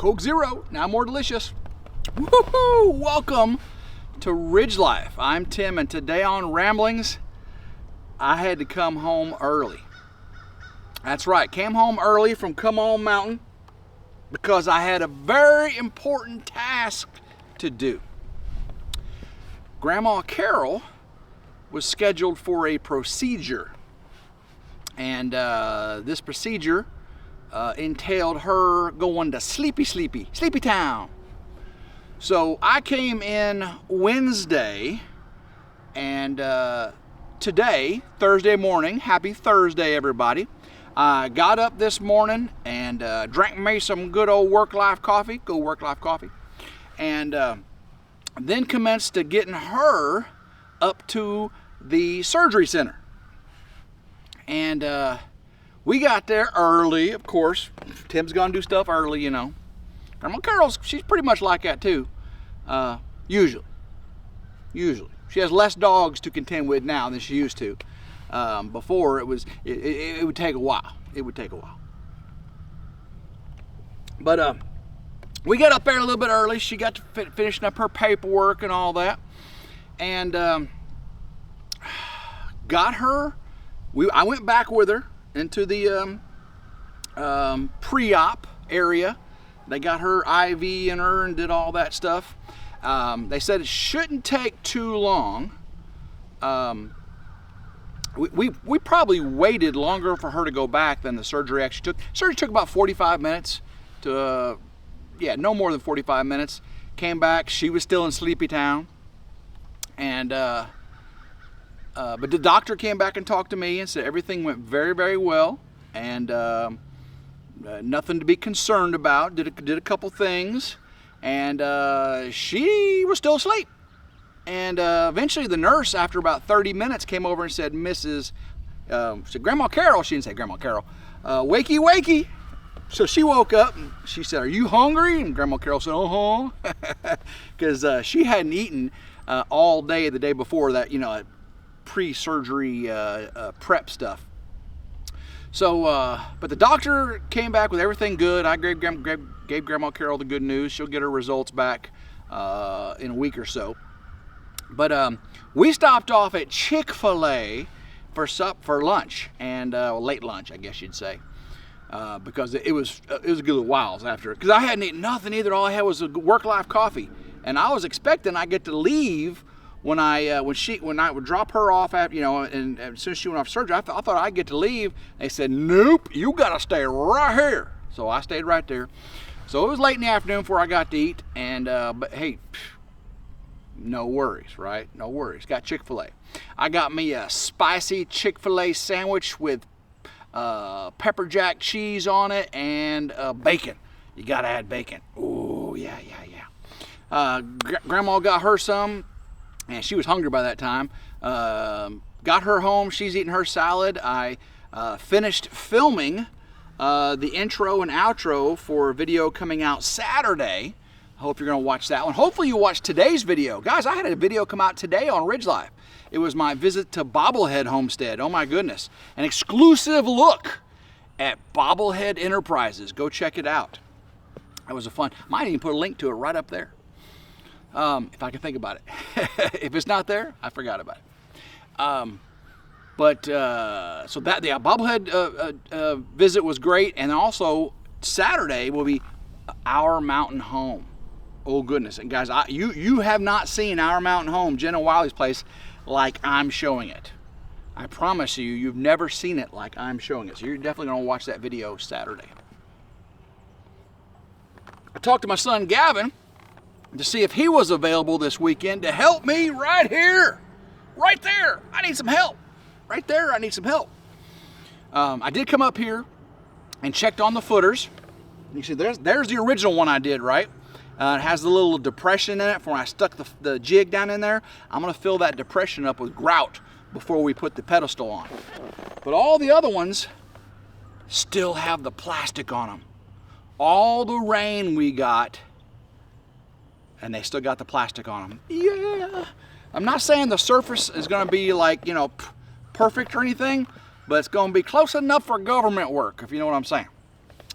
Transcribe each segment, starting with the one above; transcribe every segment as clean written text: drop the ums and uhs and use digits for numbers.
Coke Zero, now more delicious. Woohoo! Welcome to Ridge Life. I'm Tim, and today on Ramblings, I had to come home early. That's right, came home early from Come On Mountain because I had a very important task to do. Grandma Carol was scheduled for a procedure, and this procedure entailed her going to Sleepy Town. So I came in Wednesday, and today, Thursday morning, happy Thursday everybody, I got up this morning and drank me some good old RidgeLife coffee, and then commenced to getting her up to the surgery center. And we got there early, of course. Tim's gonna do stuff early, you know. Grandma Carol's, she's pretty much like that too. Usually. She has less dogs to contend with now than she used to. Before it would take a while. But we got up there a little bit early. She got to finishing up her paperwork and all that. And got her, I went back with her into the pre-op area. They got her IV in her and did all that stuff. They said it shouldn't take too long. We probably waited longer for her to go back than the surgery actually took. Surgery took about 45 minutes to, no more than 45 minutes. Came back, she was still in Sleepy Town. And, but the doctor came back and talked to me and said everything went very, very well. And nothing to be concerned about. Did a couple things. And she was still asleep. And eventually the nurse, after about 30 minutes, came over and said, said, Grandma Carol, she didn't say Grandma Carol, wakey, wakey. So she woke up and she said, are you hungry? And Grandma Carol said, uh-huh. Because she hadn't eaten all day the day before that, pre-surgery prep stuff. So, but the doctor came back with everything good. I gave Grandma Carol the good news. She'll get her results back in a week or so. But we stopped off at Chick-fil-A for lunch, and late lunch, I guess you'd say, because it was a good little while after. Because I hadn't eaten nothing either. All I had was a RidgeLife coffee, and I was expecting I get to leave when I would drop her off at, and as soon as she went off surgery, I thought I'd get to leave. They said, nope, you gotta stay right here. So I stayed right there. So it was late in the afternoon before I got to eat, and but hey, no worries, right? No worries. Got Chick-fil-A. I got me a spicy Chick-fil-A sandwich with pepper jack cheese on it and bacon. You gotta add bacon. Oh yeah. Grandma got her some. And she was hungry by that time. Got her home. She's eating her salad. I finished filming the intro and outro for a video coming out Saturday. I hope you're going to watch that one. Hopefully you watch today's video. Guys, I had a video come out today on RidgeLife. It was my visit to Bobblehead Homestead. Oh my goodness. An exclusive look at Bobblehead Enterprises. Go check it out. That was a fun. Might even put a link to it right up there. If I can think about it. If it's not there, I forgot about it. So that the bobblehead visit was great, and also Saturday will be Our Mountain Home. Oh goodness! And guys, you have not seen Our Mountain Home, Jen and Wiley's place, like I'm showing it. I promise you, you've never seen it like I'm showing it. So you're definitely gonna watch that video Saturday. I talked to my son Gavin to see if he was available this weekend to help me right here, right there. I need some help. Right there, I need some help. I did come up here and checked on the footers. You see, there's the original one I did, right? It has the little depression in it from when I stuck the jig down in there. I'm gonna fill that depression up with grout before we put the pedestal on. But all the other ones still have the plastic on them. All the rain we got, and they still got the plastic on them. Yeah. I'm not saying the surface is gonna be like, perfect or anything, but it's gonna be close enough for government work, if you know what I'm saying.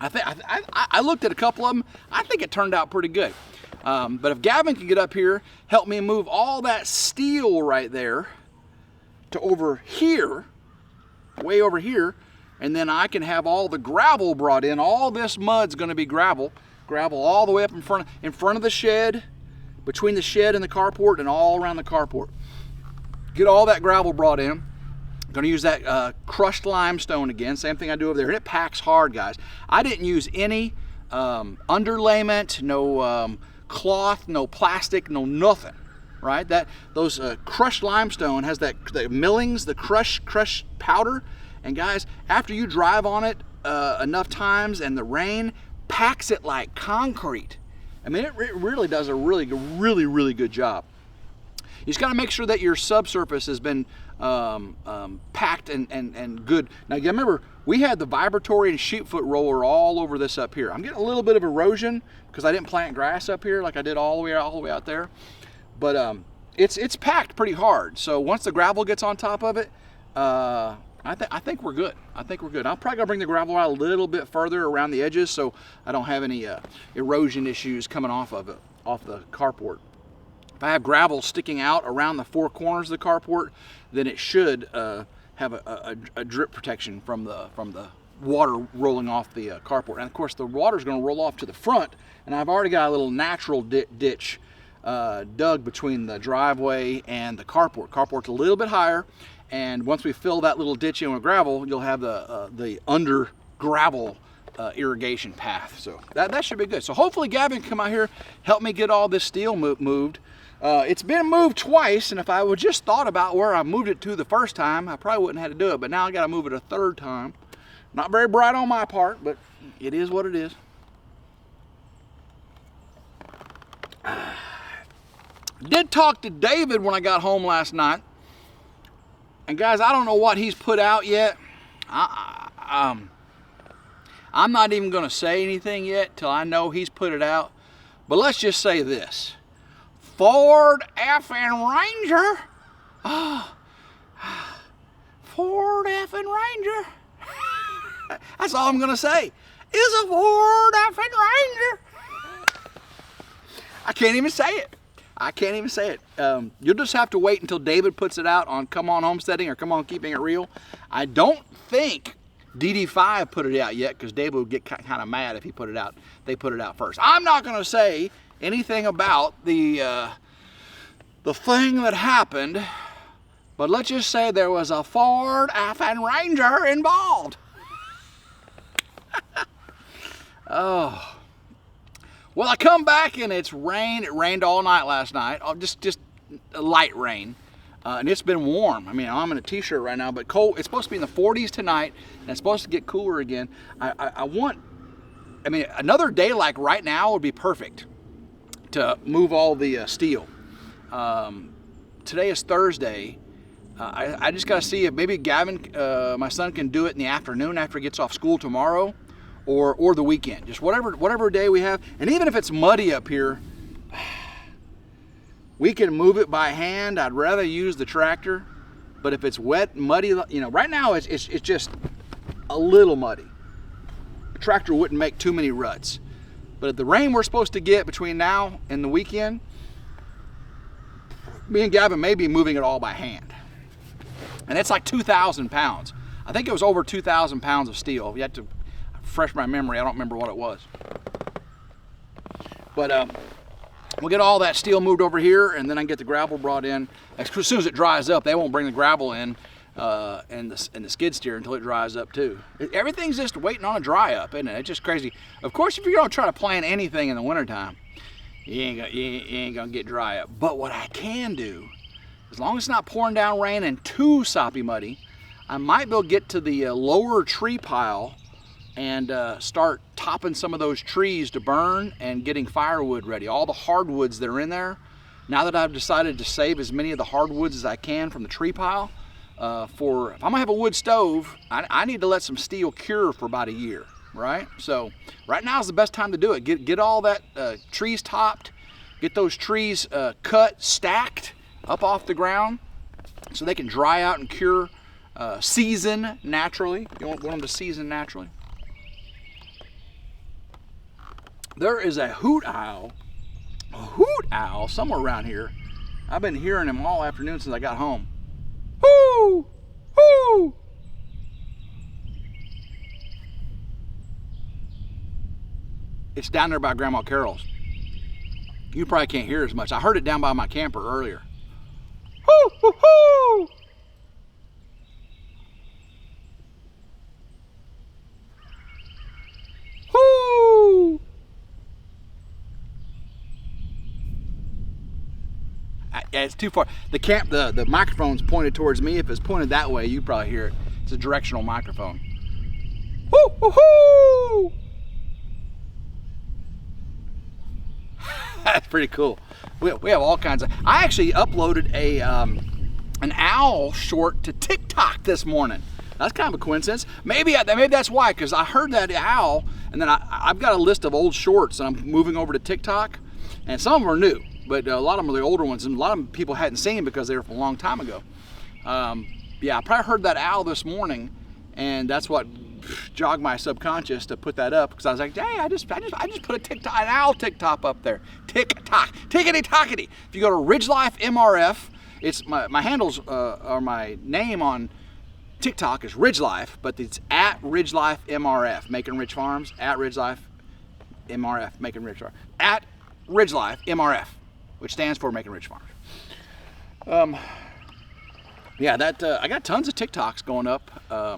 I looked at a couple of them. I think it turned out pretty good. But if Gavin can get up here, help me move all that steel right there to over here, way over here, and then I can have all the gravel brought in. All this mud's going to be gravel all the way up in front of the shed, between the shed and the carport, and all around the carport. Get all that gravel brought in. I'm going to use that crushed limestone again, same thing I do over there, and it packs hard, guys. I didn't use any underlayment, no cloth, no plastic, no nothing, right? Those crushed limestone has the millings, the crushed powder, and guys, after you drive on it enough times and the rain packs it like concrete. I mean, it really does a really good job. You just got to make sure that your subsurface has been packed and good. Now, you remember, we had the vibratory and sheepfoot roller all over this up here. I'm getting a little bit of erosion because I didn't plant grass up here like I did all the way out there. But it's packed pretty hard. So once the gravel gets on top of it, I think we're good. I'm probably gonna bring the gravel out a little bit further around the edges so I don't have any erosion issues coming off the carport. If I have gravel sticking out around the four corners of the carport, then it should have a drip protection from the water rolling off the carport. And of course, the water's going to roll off to the front, and I've already got a little natural ditch dug between the driveway and the carport. Carport's a little bit higher, and once we fill that little ditch in with gravel, you'll have the under gravel irrigation path. So that should be good. So hopefully Gavin can come out here, help me get all this steel moved. It's been moved twice, and if I would just thought about where I moved it to the first time, I probably wouldn't have had to do it, but now I got to move it a third time. Not very bright on my part, but it is what it is. Did talk to David when I got home last night, and guys, I don't know what he's put out yet. I'm not even going to say anything yet till I know he's put it out, but let's just say this. Ford effing Ranger. Oh, Ford effing Ranger. That's all I'm going to say. Is a Ford effing Ranger. I can't even say it. You'll just have to wait until David puts it out on Come On Homesteading or Come On Keeping It Real. I don't think DD5 put it out yet because David would get kind of mad if he put it out. They put it out first. I'm not going to say anything about the thing that happened, but let's just say there was a Ford effing Ranger involved. Oh, well, I come back and it's rain. It rained all night last night. Just a light rain, and it's been warm. I mean, I'm in a t-shirt right now, but cold. It's supposed to be in the 40s tonight, and it's supposed to get cooler again. I mean, another day like right now would be perfect to move all the steel. Today is Thursday. I just got to see if maybe Gavin, my son, can do it in the afternoon after he gets off school tomorrow, or the weekend. Just whatever day we have. And even if it's muddy up here, we can move it by hand. I'd rather use the tractor. But if it's wet, muddy, you know, right now it's just a little muddy. The tractor wouldn't make too many ruts. But the rain we're supposed to get between now and the weekend, me and Gavin may be moving it all by hand. And it's like 2,000 pounds. I think it was over 2,000 pounds of steel. You have to refresh my memory. I don't remember what it was. But we'll get all that steel moved over here, and then I can get the gravel brought in. As soon as it dries up, they won't bring the gravel in and the skid steer until it dries up too. Everything's just waiting on a dry up, isn't it? It's just crazy. Of course, if you're gonna try to plant anything in the wintertime, you ain't gonna get dry up. But what I can do, as long as it's not pouring down rain and too soppy muddy, I might be able to get to the lower tree pile and start topping some of those trees to burn and getting firewood ready. All the hardwoods that are in there, now that I've decided to save as many of the hardwoods as I can from the tree pile, if I'm gonna have a wood stove, I need to let some steel cure for about a year, right? So right now is the best time to do it. Get all that trees topped, get those trees cut, stacked up off the ground so they can dry out and cure, season naturally. You want them to season naturally. There is a hoot owl somewhere around here. I've been hearing him all afternoon since I got home. Whoo! Whoo! It's down there by Grandma Carol's. You probably can't hear as much. I heard it down by my camper earlier. Whoo! Whoo! Whoo! Whoo! It's too far. The microphone's pointed towards me. If it's pointed that way, you probably hear it. It's a directional microphone. Woo! Woo! Woo! That's pretty cool. We have all kinds of. I actually uploaded an owl short to TikTok this morning. That's kind of a coincidence. Maybe that's why, because I heard that owl, and then I've got a list of old shorts, and I'm moving over to TikTok, and some of them are new, but a lot of them are the older ones, and a lot of them people hadn't seen because they were from a long time ago. Yeah, I probably heard that owl this morning, and that's what jogged my subconscious to put that up, because I was like, hey, I just put an owl TikTok up there. TikTok, tickety tockety. If you go to RidgeLifeMRF, it's my handles or my name on TikTok is RidgeLife, but it's at RidgeLifeMRF, Making Rich Farms, at RidgeLifeMRF, Making Rich Farms, at RidgeLifeMRF, which stands for Making Rich Farms. Yeah, I got tons of TikToks going up. I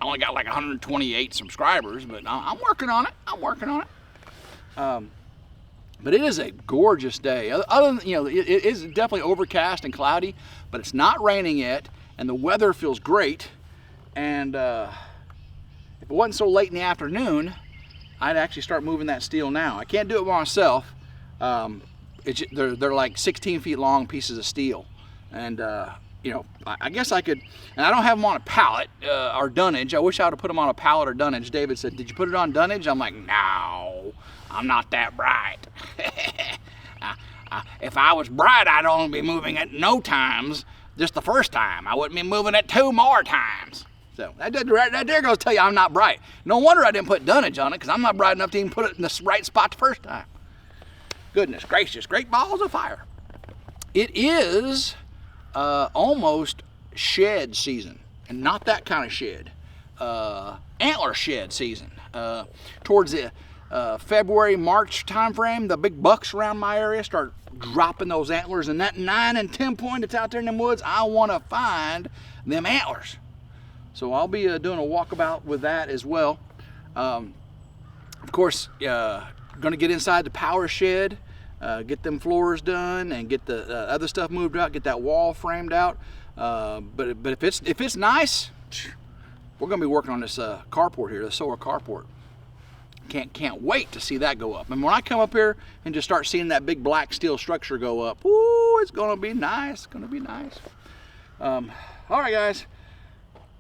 only got like 128 subscribers, but I'm working on it. But it is a gorgeous day. Other than, it is definitely overcast and cloudy, but it's not raining yet, and the weather feels great. And if it wasn't so late in the afternoon, I'd actually start moving that steel now. I can't do it by myself. They're like 16 feet long pieces of steel, and I guess I could, and I don't have them on a pallet or dunnage. I wish I would have put them on a pallet or dunnage. David said, did you put it on dunnage? I'm like, no, I'm not that bright. If I was bright, I'd only be moving it no times, just the first time. I wouldn't be moving it 2 more times. So that there goes to tell you I'm not bright. No wonder I didn't put dunnage on it, because I'm not bright enough to even put it in the right spot the first time. Goodness gracious, great balls of fire. It is almost shed season, and not that kind of shed. Antler shed season. Towards the February, March time frame, the big bucks around my area start dropping those antlers, and that 9 and 10 point that's out there in them woods, I want to find them antlers. So I'll be doing a walkabout with that as well. Of course, going to get inside the power shed, get them floors done, and get the other stuff moved out, get that wall framed out. But if it's nice, we're going to be working on this carport here, the solar carport. Can't wait to see that go up. And when I come up here and just start seeing that big black steel structure go up, ooh, it's going to be nice. It's going to be nice. All right, guys.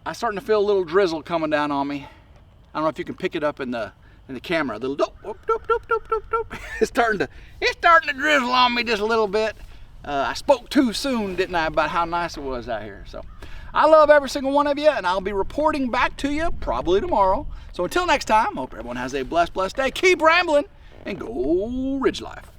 I'm starting to feel a little drizzle coming down on me. I don't know if you can pick it up in the camera. A little dope, dope, dope, dope, dope, dope, dope. It's starting to drizzle on me just a little bit. I spoke too soon, didn't I, about how nice it was out here. So I love every single one of you, and I'll be reporting back to you probably tomorrow. So until next time, hope everyone has a blessed day. Keep rambling and go Ridge Life.